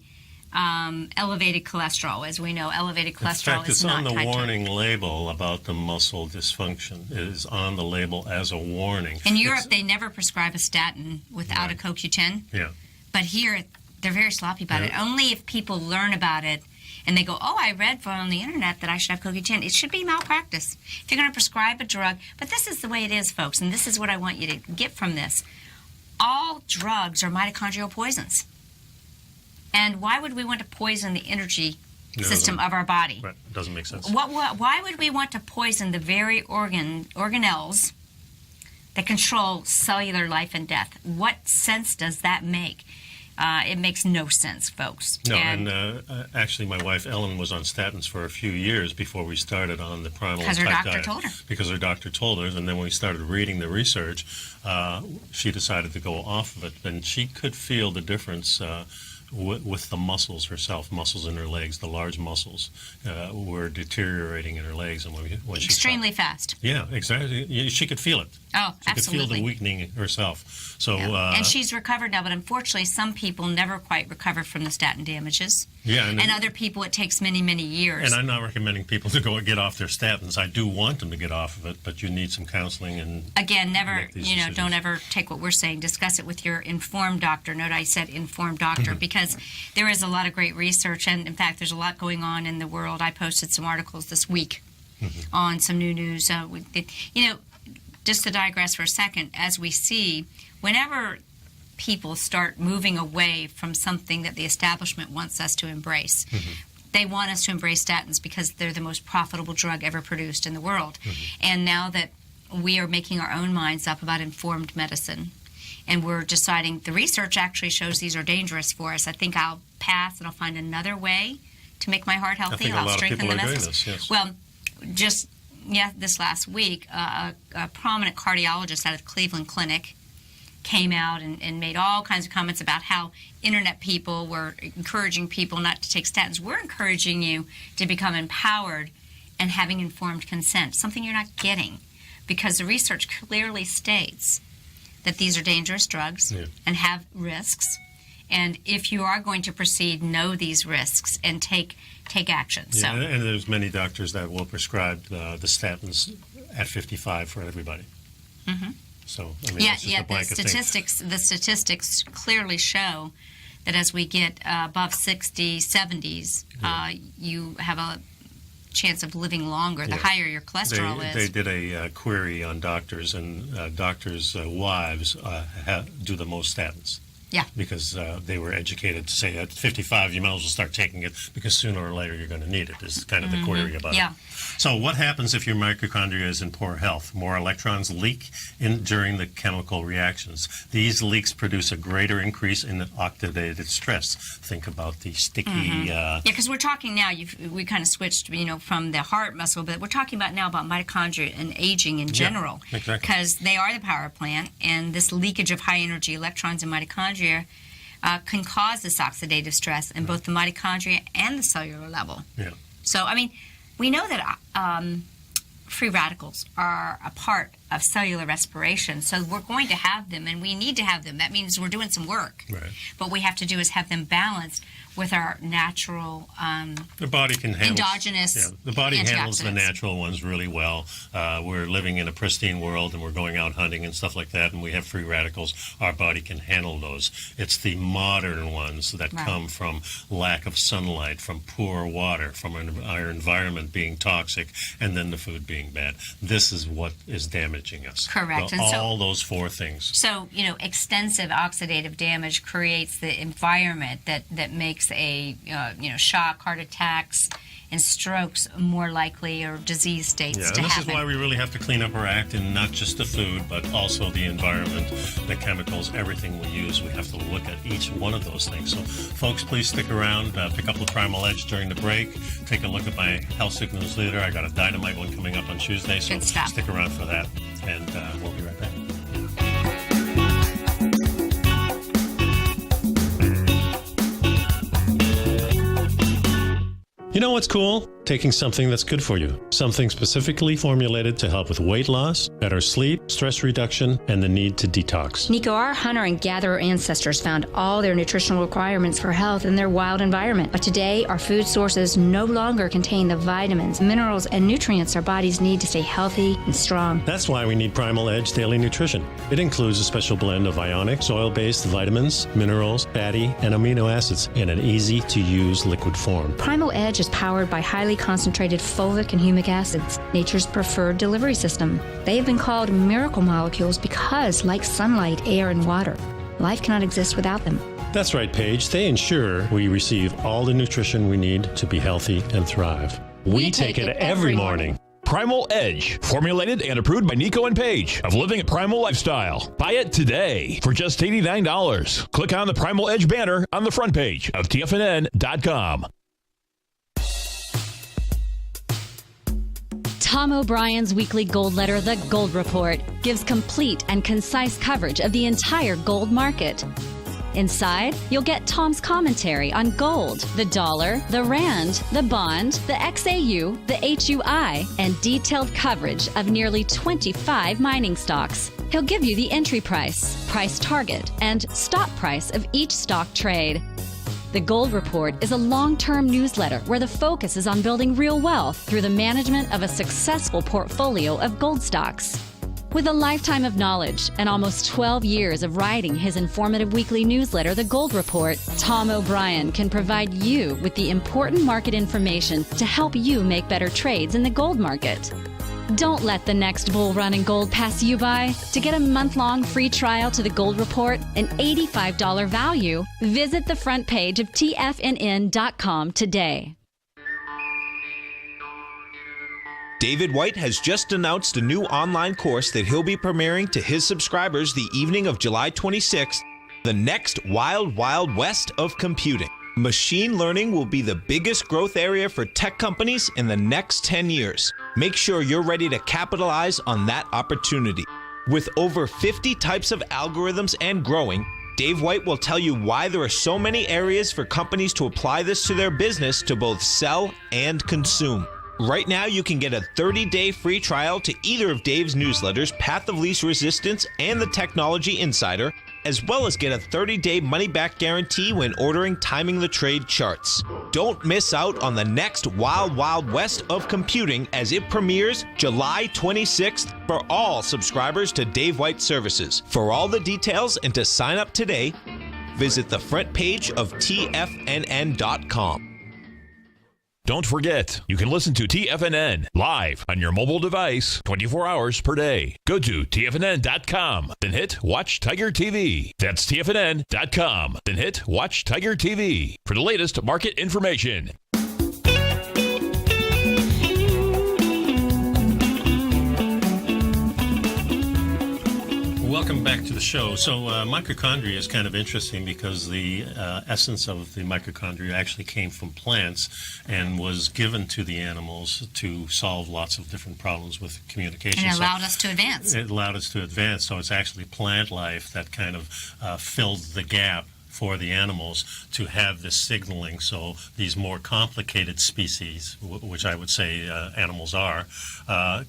elevated cholesterol. As we know, elevated cholesterol is not it's on the type 2. warning label about the muscle dysfunction. It is on the label as a warning. In Europe, they never prescribe a statin without a CoQ10. Yeah. But here, they're very sloppy about it. Only if people learn about it and they go, oh, I read on the internet that I should have CoQ10. It should be malpractice. If you're going to prescribe a drug, but this is the way it is, folks, and this is what I want you to get from this. All drugs are mitochondrial poisons. And why would we want to poison the energy system of our body? Right. It doesn't make sense. Why would we want to poison the very organelles that control cellular life and death? What sense does that make? It makes no sense, folks. No, and actually my wife Ellen was on statins for a few years before we started on the Primal Type diet. Because her doctor told her. Because her doctor told her, and then when we started reading the research, she decided to go off of it. And she could feel the difference with the muscles herself, muscles in her legs, the large muscles were deteriorating in her legs. And when she extremely fast. Yeah, exactly. She could feel it. Oh, she absolutely. She could feel the weakening herself. So, and she's recovered now, but unfortunately, some people never quite recover from the statin damages. Yeah, and other people, it takes many, many years. And I'm not recommending people to go get off their statins. I do want them to get off of it, but you need some counseling and again, never, decisions. Don't ever take what we're saying. Discuss it with your informed doctor. Note I said informed doctor because there is a lot of great research, and in fact, there's a lot going on in the world. I posted some articles this week on some new news. Just to digress for a second, as we see, whenever people start moving away from something that the establishment wants us to embrace, they want us to embrace statins because they're the most profitable drug ever produced in the world. And now that we are making our own minds up about informed medicine, and we're deciding the research actually shows these are dangerous for us, I think I'll pass and I'll find another way to make my heart healthy. I think I'll a lot strengthen of people the are doing muscles. this, yes. Well, just this last week, a prominent cardiologist out of Cleveland Clinic came out and made all kinds of comments about how internet people were encouraging people not to take statins. We're encouraging you to become empowered and having informed consent, something you're not getting, because the research clearly states that these are dangerous drugs and have risks. And if you are going to proceed, know these risks and take action. Yeah, So, and there's many doctors that will prescribe the statins at 55 for everybody. So, I mean, it's just a blanket thing. The statistics clearly show that as we get above 60s, 70s, you have a chance of living longer, the higher your cholesterol is. They did a query on doctors, and doctors' wives do the most statins. Yeah. Because they were educated to say at 55 you might as well start taking it because sooner or later you're going to need it, is kind of the query about it. So what happens if your mitochondria is in poor health? More electrons leak during the chemical reactions. These leaks produce a greater increase in oxidative stress. Think about the sticky... because we're talking now, we kind of switched from the heart muscle, but we're talking about now about mitochondria and aging in general. Exactly. Because they are the power plant, and this leakage of high energy electrons in mitochondria can cause this oxidative stress in both the mitochondria and the cellular level. Yeah. So, I mean, we know that free radicals are a part of cellular respiration, so we're going to have them, and we need to have them. That means we're doing some work. Right. What we have to do is have them balanced with our natural the body can handle endogenous the body handles the antioxidants. natural ones really well. We're living in a pristine world and we're going out hunting and stuff like that, and we have free radicals. Our body can handle those. It's the modern ones that come from lack of sunlight, from poor water, from our environment being toxic, and then the food being bad. This is what is damaging us. Correct. And all those four things. So, extensive oxidative damage creates the environment that makes a shock, heart attacks, and strokes more likely, or disease states to this happen. is why we really have to clean up our act, and not just the food, but also the environment, the chemicals, everything we use. We have to look at each one of those things. So, folks, please stick around. Pick up the Primal Edge during the break. Take a look at my Health Signals Leader. I got a dynamite one coming up on Tuesday, so stick around for that, and we'll be right back. You know what's cool? Taking something that's good for you. Something specifically formulated to help with weight loss, better sleep, stress reduction, and the need to detox. Nico, our hunter and gatherer ancestors found all their nutritional requirements for health in their wild environment. But today, our food sources no longer contain the vitamins, minerals, and nutrients our bodies need to stay healthy and strong. That's why we need Primal Edge Daily Nutrition. It includes a special blend of ionics, oil-based vitamins, minerals, fatty, and amino acids in an easy-to-use liquid form. Primal Edge is powered by highly concentrated fulvic and humic acids, nature's preferred delivery system. They have been called miracle molecules because, like sunlight, air, and water, life cannot exist without them. That's right, Paige. They ensure we receive all the nutrition we need to be healthy and thrive. We take it every morning. Primal Edge, formulated and approved by Nico and Paige of Living at Primal Lifestyle. Buy it today for just $89. Click on the Primal Edge banner on the front page of TFNN.com. Tom O'Brien's weekly gold letter, The Gold Report, gives complete and concise coverage of the entire gold market. Inside, you'll get Tom's commentary on gold, the dollar, the rand, the bond, the XAU, the HUI, and detailed coverage of nearly 25 mining stocks. He'll give you the entry price, price target, and stop price of each stock trade. The Gold Report is a long-term newsletter where the focus is on building real wealth through the management of a successful portfolio of gold stocks. With a lifetime of knowledge and almost 12 years of writing his informative weekly newsletter, The Gold Report, Tom O'Brien can provide you with the important market information to help you make better trades in the gold market. Don't let the next bull run in gold pass you by. To get a month-long free trial to the Gold Report, an $85 value, visit the front page of TFNN.com today. David White has just announced a new online course that he'll be premiering to his subscribers the evening of July 26th, The Next Wild Wild West of Computing. Machine learning will be the biggest growth area for tech companies in the next 10 years. Make sure you're ready to capitalize on that opportunity. With over 50 types of algorithms and growing, Dave White will tell you why there are so many areas for companies to apply this to their business to both sell and consume. Right now, you can get a 30-day free trial to either of Dave's newsletters, Path of Least Resistance and The Technology Insider, as well as get a 30-day money-back guarantee when ordering Timing the Trade charts. Don't miss out on the next Wild Wild West of computing as it premieres July 26th for all subscribers to Dave White Services. For all the details and to sign up today, visit the front page of TFNN.com. Don't forget, you can listen to TFNN live on your mobile device 24 hours per day. Go to TFNN.com, then hit Watch Tiger TV. That's TFNN.com, then hit Watch Tiger TV for the latest market information. Welcome back to the show. So mitochondria is kind of interesting because the essence of the mitochondria actually came from plants and was given to the animals to solve lots of different problems with communication. And it allowed us to advance. It allowed us to advance. So it's actually plant life that kind of filled the gap for the animals to have this signaling. So these more complicated species, which I would say animals are,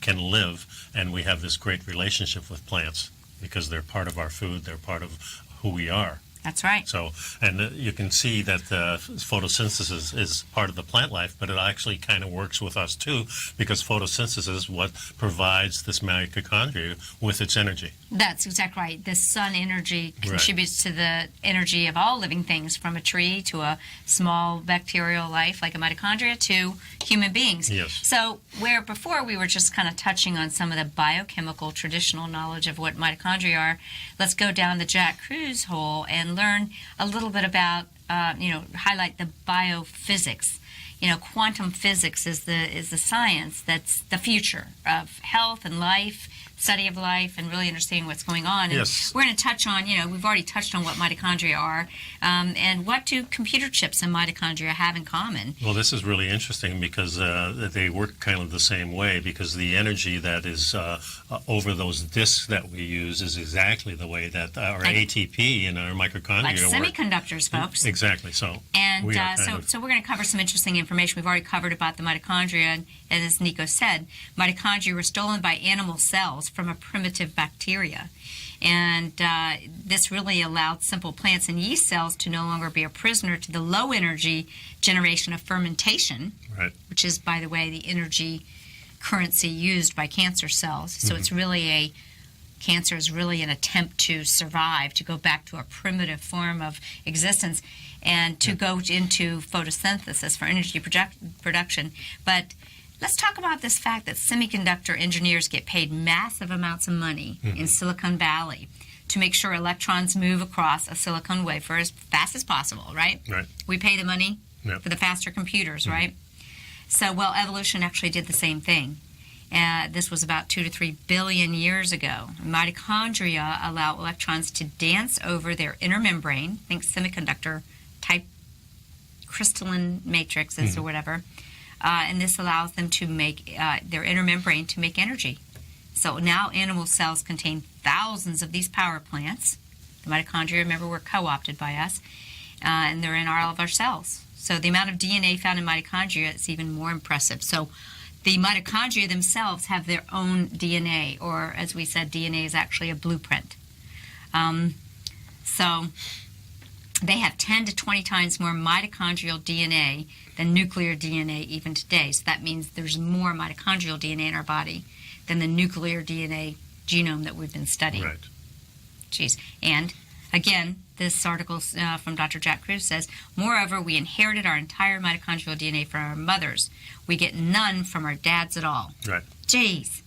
can live, and we have this great relationship with plants, because they're part of our food, they're part of who we are. That's right. So, and you can see that photosynthesis is part of the plant life, but it actually kind of works with us too, because photosynthesis is what provides this mitochondria with its energy. That's exactly right. The sun energy contributes to the energy of all living things, from a tree to a small bacterial life like a mitochondria to human beings. Yes. So where before we were just kind of touching on some of the biochemical traditional knowledge of what mitochondria are, let's go down the Jack Kruse hole and learn a little bit about, highlight the biophysics. Quantum physics is the science that's the future of health and life, study of life, and really understanding what's going on. And yes. We're going to touch on, we've already touched on what mitochondria are, and what do computer chips and mitochondria have in common. Well, this is really interesting because they work kind of the same way, because the energy that is over those disks that we use is exactly the way that our ATP and our mitochondria like work. Semiconductors, folks. Exactly. So, and so we're going to cover some interesting information. We've already covered about the mitochondria, and as Nico said, mitochondria were stolen by animal cells from a primitive bacteria. And this really allowed simple plants and yeast cells to no longer be a prisoner to the low energy generation of fermentation, right, which is, by the way, the energy currency used by cancer cells. So it's really cancer is really an attempt to survive, to go back to a primitive form of existence, and to go into photosynthesis for energy production. But let's talk about this fact that semiconductor engineers get paid massive amounts of money in Silicon Valley to make sure electrons move across a silicon wafer as fast as possible, right? Right. We pay the money Yep. for the faster computers, right? So, evolution actually did the same thing. This was about 2 to 3 billion years ago. Mitochondria allow electrons to dance over their inner membrane, think semiconductor type crystalline matrices or whatever, and this allows them to make their inner membrane to make energy. So now animal cells contain thousands of these power plants The mitochondria, remember, were co-opted by us, and they're in all of our cells. So the amount of DNA found in mitochondria is even more impressive. So the mitochondria themselves have their own DNA, or as we said, DNA is actually a blueprint. So they have 10 to 20 times more mitochondrial DNA than nuclear DNA even today. So that means there's more mitochondrial DNA in our body than the nuclear DNA genome that we've been studying. Right. Jeez. And again, this article from Dr. Jack Kruse says, moreover, we inherited our entire mitochondrial DNA from our mothers. We get none from our dads at all. Right. Jeez.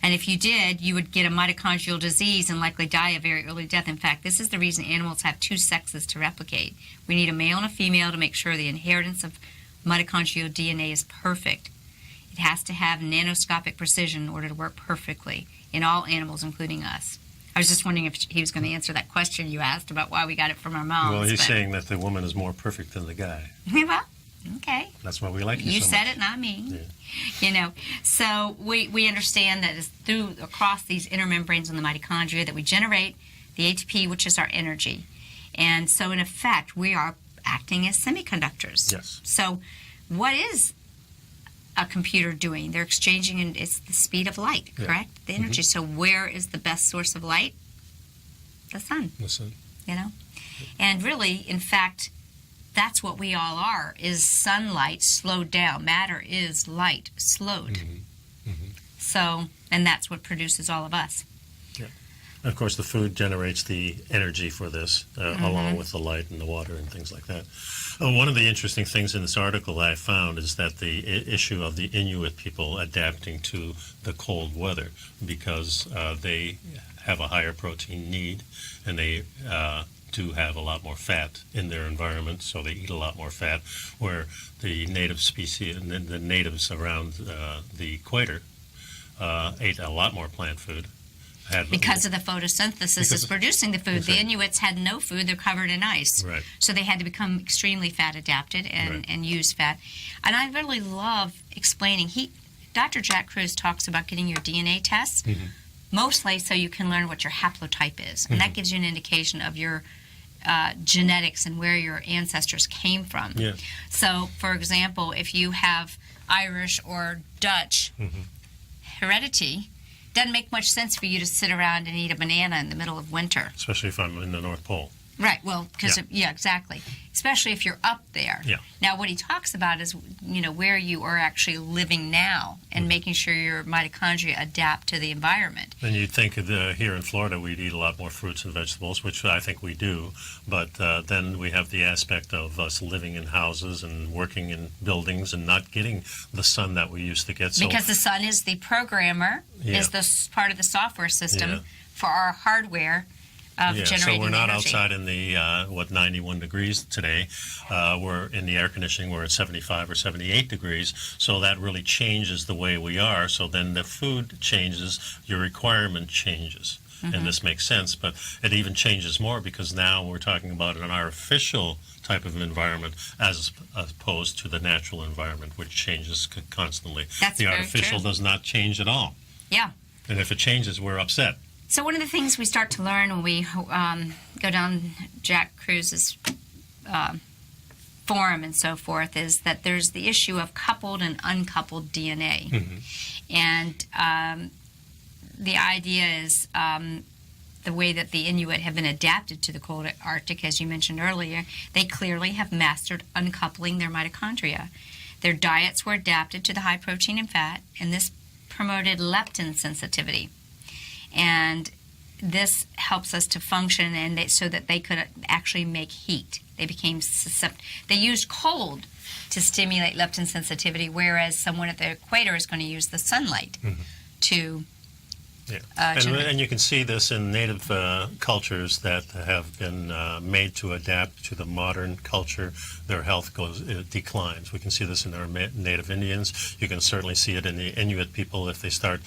And if you did, you would get a mitochondrial disease and likely die a very early death. In fact, this is the reason animals have two sexes to replicate. We need a male and a female to make sure the inheritance of mitochondrial DNA is perfect. It has to have nanoscopic precision in order to work perfectly in all animals, including us. I was just wondering if he was going to answer that question you asked about why we got it from our moms. Well, he's saying that the woman is more perfect than the guy. Well, okay. That's why we like you so You much. said it, not me. Yeah. So we understand that it's across these inner membranes in the mitochondria that we generate the ATP, which is our energy. And so, in effect, we are acting as semiconductors. Yes. So what is a computer doing? They're exchanging, and it's the speed of light, correct? Yeah. The energy. So where is the best source of light? The sun. The sun. And really, in fact, that's what we all are, is sunlight slowed down. Matter is light slowed. So, and that's what produces all of us. Yeah. Of course, the food generates the energy for this, along with the light and the water and things like that. One of the interesting things in this article I found is that the issue of the Inuit people adapting to the cold weather, because they have a higher protein need, and they do have a lot more fat in their environment, so they eat a lot more fat, where the native species and the natives around the equator ate a lot more plant food. Because of the photosynthesis is producing the food. Exactly. The Inuits had no food. They're covered in ice. Right. So they had to become extremely fat adapted and use fat. And I really love explaining. Dr. Jack Kruse talks about getting your DNA tests, mostly so you can learn what your haplotype is. And that gives you an indication of your genetics and where your ancestors came from. Yeah. So, for example, if you have Irish or Dutch heredity, doesn't make much sense for you to sit around and eat a banana in the middle of winter. Especially if I'm in the North Pole. Right, well, because, exactly. Especially if you're up there. Yeah. Now, what he talks about is, where you are actually living now and making sure your mitochondria adapt to the environment. And you'd think here in Florida we'd eat a lot more fruits and vegetables, which I think we do, but then we have the aspect of us living in houses and working in buildings and not getting the sun that we used to get. Because the sun is the programmer, is the part of the software system for our hardware. So we're not energy. outside in the 91 degrees today. We're in the air conditioning. We're at 75 or 78 degrees. So that really changes the way we are. So then the food changes, your requirement changes, and this makes sense. But it even changes more because now we're talking about an artificial type of environment as opposed to the natural environment, which changes constantly. That's the very artificial true. does not change at all. Yeah. And if it changes, we're upset. So one of the things we start to learn when we go down Jack Kruse's forum and so forth is that there's the issue of coupled and uncoupled DNA. And the idea is the way that the Inuit have been adapted to the cold Arctic, as you mentioned earlier, they clearly have mastered uncoupling their mitochondria. Their diets were adapted to the high protein and fat, and this promoted leptin sensitivity. And this helps us to function, and so that they could actually make heat. They became they used cold to stimulate leptin sensitivity, whereas someone at the equator is going to use the sunlight to. And you can see this in native cultures that have been made to adapt to the modern culture. Their health declines. We can see this in our native Indians. You can certainly see it in the Inuit people if they start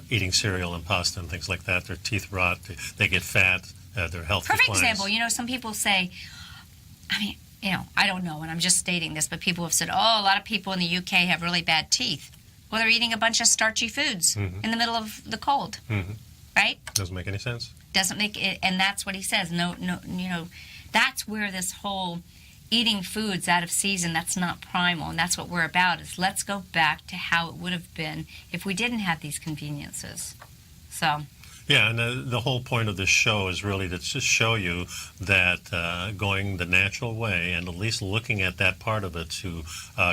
eating cereal and pasta and things like that. Their teeth rot. They get fat. Their health declines. Perfect example. Some people say, I don't know, and I'm just stating this, but people have said, a lot of people in the UK have really bad teeth. Well, they're eating a bunch of starchy foods in the middle of the cold, right? Doesn't make any sense. doesn't make it, and that's what he says. No, that's where this whole eating foods out of season, that's not primal, and that's what we're about, is let's go back to how it would have been if we didn't have these conveniences. So... Yeah, and the whole point of this show is really to just show you that going the natural way and at least looking at that part of it to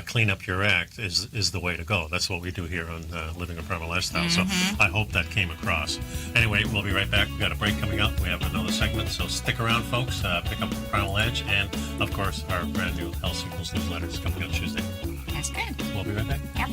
clean up your act is the way to go. That's what we do here on Living a Primal Lifestyle. So I hope that came across. Anyway, we'll be right back. We've got a break coming up. We have another segment, so stick around, folks. Pick up Primal Edge and, of course, our brand new Health Sequels newsletter is coming out Tuesday. That's good. We'll be right back. Yep.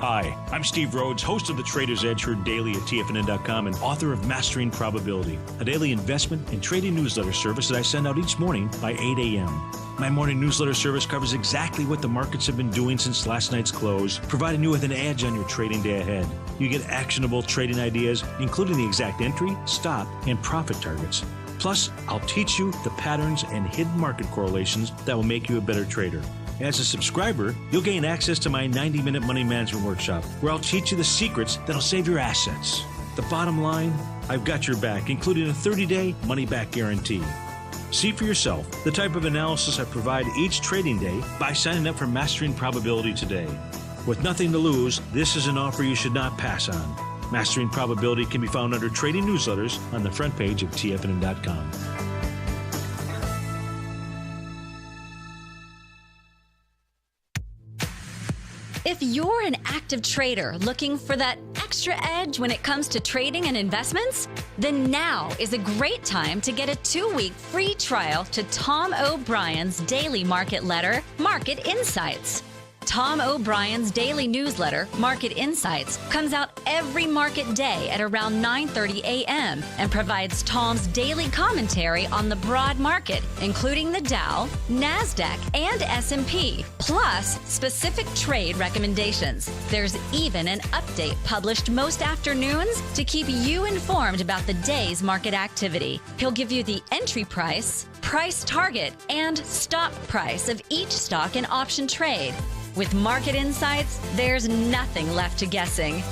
Hi, I'm Steve Rhodes, host of the Trader's Edge heard daily at TFNN.com and author of Mastering Probability, a daily investment and trading newsletter service that I send out each morning by 8 a.m. My morning newsletter service covers exactly what the markets have been doing since last night's close, providing you with an edge on your trading day ahead. You get actionable trading ideas, including the exact entry, stop, and profit targets. Plus, I'll teach you the patterns and hidden market correlations that will make you a better trader. As a subscriber, you'll gain access to my 90-minute money management workshop, where I'll teach you the secrets that'll save your assets. The bottom line, I've got your back, including a 30-day money-back guarantee. See for yourself the type of analysis I provide each trading day by signing up for Mastering Probability today. With nothing to lose, this is an offer you should not pass on. Mastering Probability can be found under Trading Newsletters on the front page of TFNN.com. If you're an active trader looking for that extra edge when it comes to trading and investments, then now is a great time to get a 2-week free trial to Tom O'Brien's daily market letter, Market Insights. Tom O'Brien's daily newsletter, Market Insights, comes out every market day at around 9:30 a.m. and provides Tom's daily commentary on the broad market, including the Dow, NASDAQ, and S&P, plus specific trade recommendations. There's even an update published most afternoons to keep you informed about the day's market activity. He'll give you the entry price, price target, and stop price of each stock and option trade. With Market Insights, there's nothing left to guessing.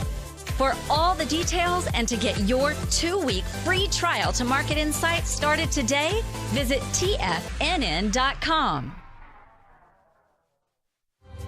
For all the details and to get your 2-week free trial to Market Insights started today, visit TFNN.com.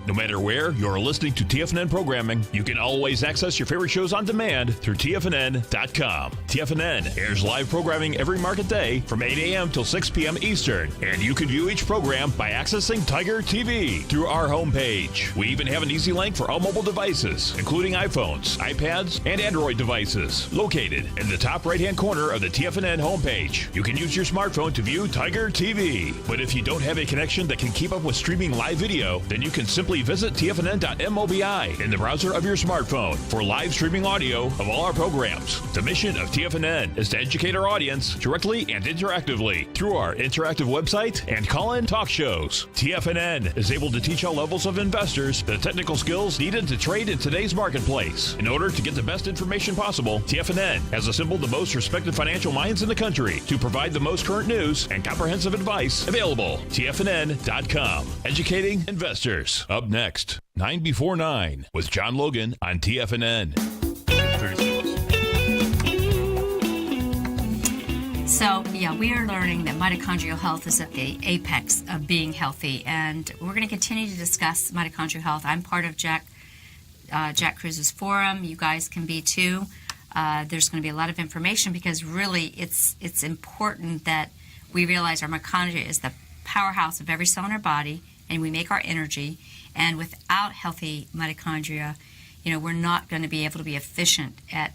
No matter where you're listening to TFNN programming, you can always access your favorite shows on demand through TFNN.com. TFNN airs live programming every market day from 8 a.m. till 6 p.m. Eastern, and you can view each program by accessing Tiger TV through our homepage. We even have an easy link for all mobile devices, including iPhones, iPads, and Android devices, located in the top right-hand corner of the TFNN homepage. You can use your smartphone to view Tiger TV, but if you don't have a connection that can keep up with streaming live video, then you can simply visit TFNN.mobi in the browser of your smartphone for live streaming audio of all our programs. The mission of TFNN is to educate our audience directly and interactively through our interactive website and call-in talk shows. TFNN is able to teach all levels of investors the technical skills needed to trade in today's marketplace. In order to get the best information possible, TFNN has assembled the most respected financial minds in the country to provide the most current news and comprehensive advice available. TFNN.com. Educating investors. Up next, 9 before 9 with John Logan on TFNN. So, yeah, we are learning that mitochondrial health is at the apex of being healthy, and we're going to continue to discuss mitochondrial health. I'm part of Jack Cruz's forum. You guys can be too. There's going to be a lot of information because really it's important that we realize our mitochondria is the powerhouse of every cell in our body, and we make our energy. And without healthy mitochondria, we're not going to be able to be efficient at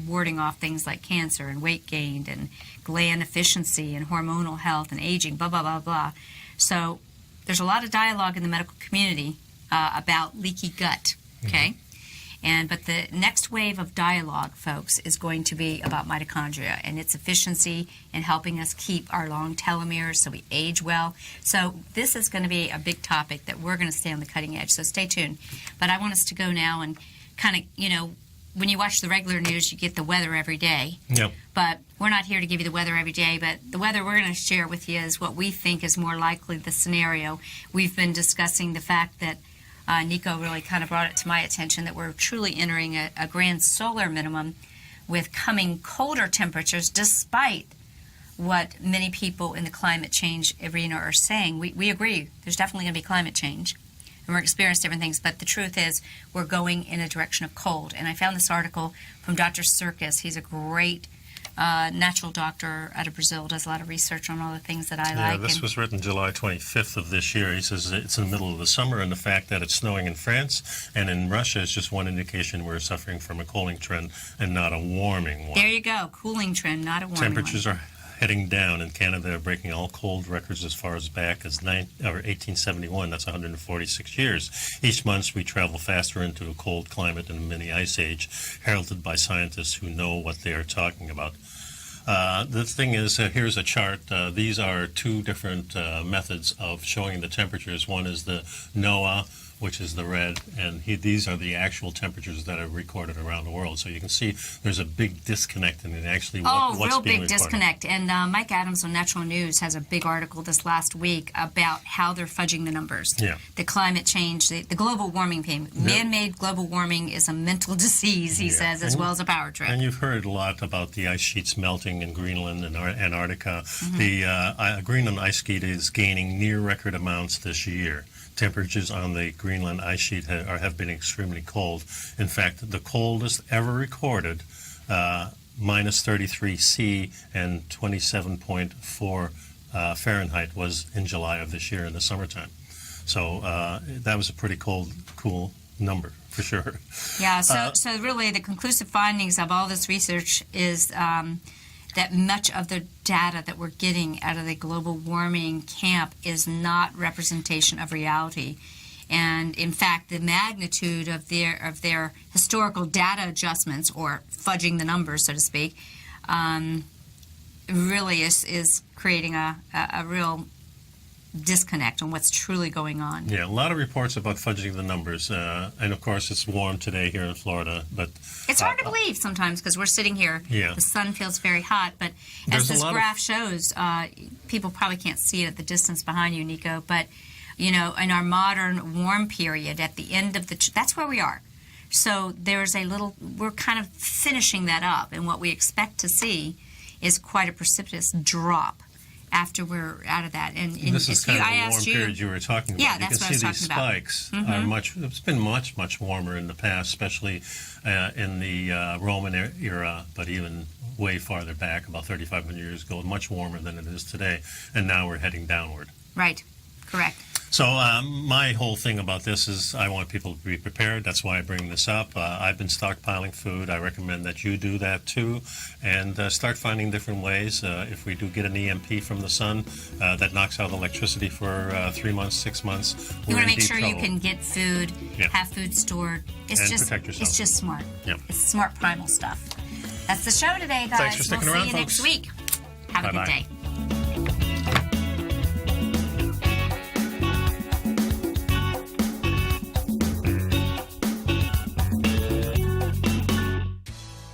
warding off things like cancer and weight gain and gland efficiency and hormonal health and aging, blah, blah, blah, blah. So there's a lot of dialogue in the medical community about leaky gut, okay? But the next wave of dialogue, folks, is going to be about mitochondria and its efficiency in helping us keep our long telomeres so we age well. So this is going to be a big topic that we're going to stay on the cutting edge, so stay tuned. But I want us to go now and kind of, when you watch the regular news, you get the weather every day. Yep. But we're not here to give you the weather every day, but the weather we're going to share with you is what we think is more likely the scenario. We've been discussing the fact that Nico really kind of brought it to my attention that we're truly entering a grand solar minimum with coming colder temperatures, despite what many people in the climate change arena are saying. We agree. There's definitely going to be climate change, and we're experiencing different things, but the truth is we're going in a direction of cold. And I found this article from Dr. Circus. He's a great natural doctor out of Brazil, does a lot of research on all the things that I like. Yeah, this was written July 25th of this year. He says it's in the middle of the summer, and the fact that it's snowing in France and in Russia is just one indication we're suffering from a cooling trend and not a warming one. There you go, cooling trend, not a warming Temperatures one. are heading down. In Canada, they're breaking all cold records as far as back as 1871. That's 146 years. Each month, we travel faster into a cold climate and a mini ice age, heralded by scientists who know what they are talking about. The thing is, here's a chart. These are two different methods of showing the temperatures. One is the NOAA, which is the red, and these are the actual temperatures that are recorded around the world. So you can see there's a big disconnect in actually what's being recorded. Oh, real big disconnect. And Mike Adams on Natural News has a big article this last week about how they're fudging the numbers. Yeah. The climate change, the global warming thing. Man-made global warming is a mental disease, he says, as well as a power trip. And you've heard a lot about the ice sheets melting in Greenland and Antarctica. Mm-hmm. The Greenland ice sheet is gaining near record amounts this year. Temperatures on the Greenland ice sheet have been extremely cold. In fact, the coldest ever recorded, minus 33 C and 27.4 Fahrenheit, was in July of this year in the summertime. So that was a pretty cool number for sure. Yeah, so really the conclusive findings of all this research is that much of the data that we're getting out of the global warming camp is not representation of reality. And in fact, the magnitude of their historical data adjustments, or fudging the numbers, so to speak, really is creating a real disconnect on what's truly going on. Yeah, a lot of reports about fudging the numbers, and of course it's warm today here in Florida, but it's hard to believe sometimes because we're sitting here, the sun feels very hot, but as this graph shows, people probably can't see it at the distance behind you, Nico, but you know, in our modern warm period, at the end of that's where we are. So there's we're kind of finishing that up, and what we expect to see is quite a precipitous drop after we're out of that. And this is kind of the warm period you were talking about. Yeah, that's what I was talking about. You can see these spikes are it's been much warmer in the past, especially in the Roman era, but even way farther back, about 3,500 years ago, much warmer than it is today. And now we're heading downward. Right, correct. So my whole thing about this is I want people to be prepared. That's why I bring this up. I've been stockpiling food. I recommend that you do that too, and start finding different ways. If we do get an EMP from the sun that knocks out electricity for 3 months, 6 months, you want to make deep sure trouble. you can get food, have food stored. And protect yourself. It's just smart. Yep. It's smart primal stuff. That's the show today, guys. Thanks for sticking around, see you folks. next week. Have a good day.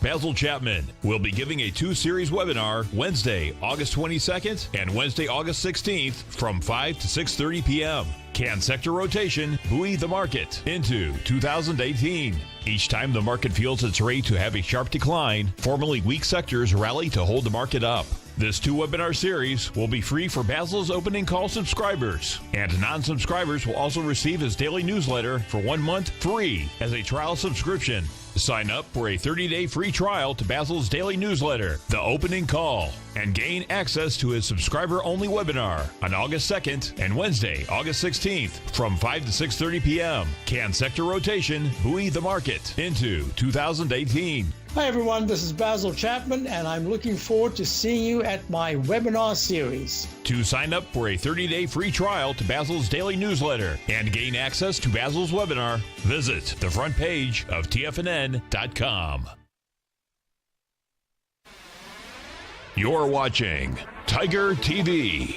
Basil Chapman will be giving a 2-series webinar Wednesday, August 22nd and Wednesday, August 16th from 5 to 6:30 p.m. Can sector rotation buoy the market into 2018? Each time the market feels it's ready to have a sharp decline, formerly weak sectors rally to hold the market up. This 2-webinar series will be free for Basil's opening call subscribers, and non-subscribers will also receive his daily newsletter for 1 month free as a trial subscription. Sign up for a 30-day free trial to Basil's daily newsletter, The Opening Call, and gain access to his subscriber-only webinar on August 2nd and Wednesday, August 16th from 5 to 6:30 p.m. Can sector rotation buoy the market into 2018? Hi everyone, this is Basil Chapman, and I'm looking forward to seeing you at my webinar series. To sign up for a 30-day free trial to Basil's daily newsletter and gain access to Basil's webinar, visit the front page of TFNN.com. You're watching Tiger TV.